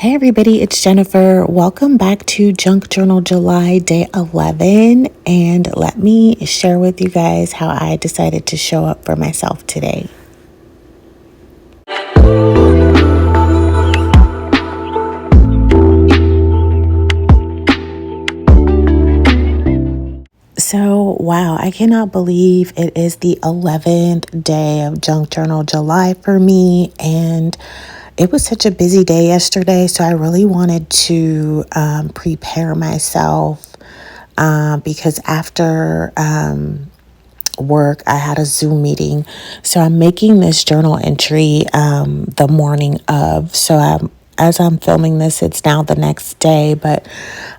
Hey everybody, it's Jennifer. Welcome back to Junk Journal July day 11, and let me share with you guys how I decided to show up for myself today. So, wow, I cannot believe it is the 11th day of Junk Journal July for me, and it was such a busy day yesterday, so I really wanted to prepare myself because after work, I had a Zoom meeting. So I'm making this journal entry the morning of. As I'm filming this, it's now the next day, but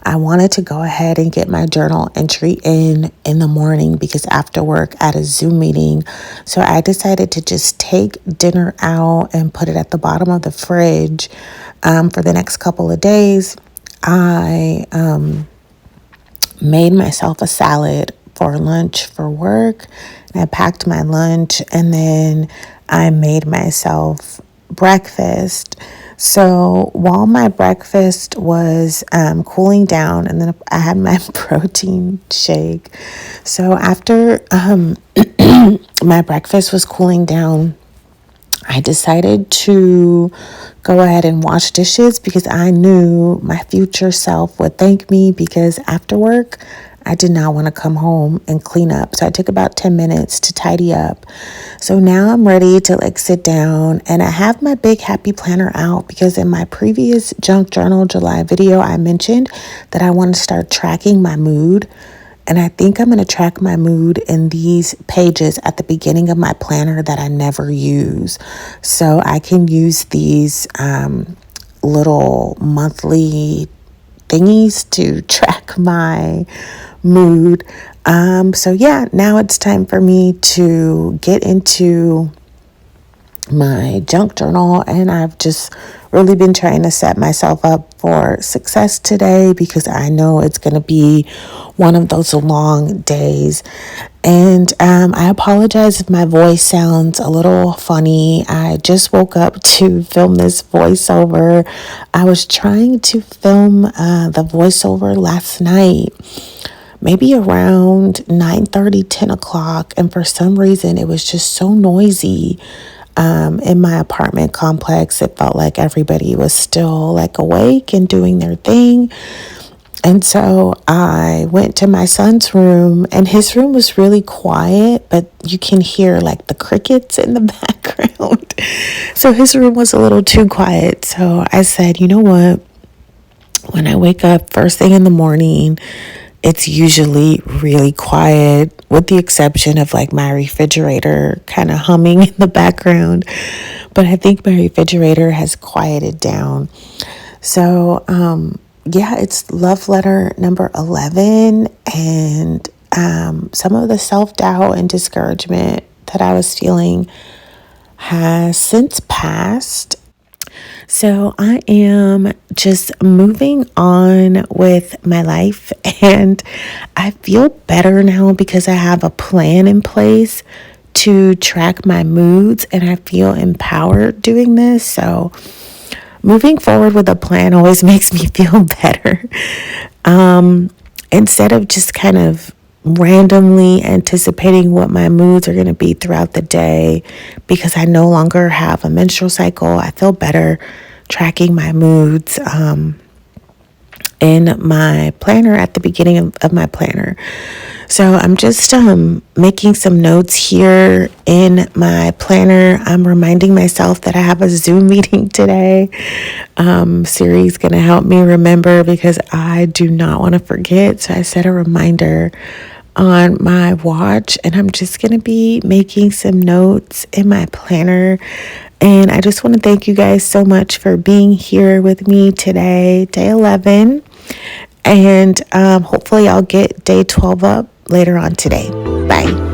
I wanted to go ahead and get my journal entry in the morning because after work I had a Zoom meeting. So I decided to just take dinner out and put it at the bottom of the fridge for the next couple of days. I made myself a salad for lunch for work, and I packed my lunch, and then I made myself breakfast. So while my breakfast was cooling down, and then I had my protein shake. So after my breakfast was cooling down, I decided to go ahead and wash dishes because I knew my future self would thank me, because after work, I did not want to come home and clean up. So I took about 10 minutes to tidy up. So now I'm ready to sit down, and I have my big happy planner out because in my previous Junk Journal July video, I mentioned that I want to start tracking my mood. And I think I'm going to track my mood in these pages at the beginning of my planner that I never use. So I can use these little monthly thingies to track my mood. So yeah, now it's time for me to get into my junk journal, and I've just really been trying to set myself up for success today because I know it's going to be one of those long days. And I apologize if my voice sounds a little funny. I just woke up to film this voiceover. I was trying to film the voiceover last night, maybe around 9:30, 10 o'clock, and for some reason it was just so noisy. In my apartment complex, it felt like everybody was still awake and doing their thing. And so I went to my son's room, and his room was really quiet, but you can hear the crickets in the background. So his room was a little too quiet. So I said, you know what? When I wake up first thing in the morning, it's usually really quiet, with the exception of my refrigerator kind of humming in the background. But I think my refrigerator has quieted down. So, yeah, it's love letter number 11. And some of the self-doubt and discouragement that I was feeling has since passed. So I am just moving on with my life, and I feel better now because I have a plan in place to track my moods, and I feel empowered doing this. So moving forward with a plan always makes me feel better. Instead of just kind of randomly anticipating what my moods are going to be throughout the day, because I no longer have a menstrual cycle, I feel better tracking my moods in my planner at the beginning of my planner. So I'm just making some notes here in my planner. I'm reminding myself that I have a Zoom meeting today. Siri's going to help me remember because I do not want to forget. So I set a reminder on my watch, and I'm just going to be making some notes in my planner. And I just want to thank you guys so much for being here with me today, day 11. And hopefully I'll get day 12 up later on today. Bye.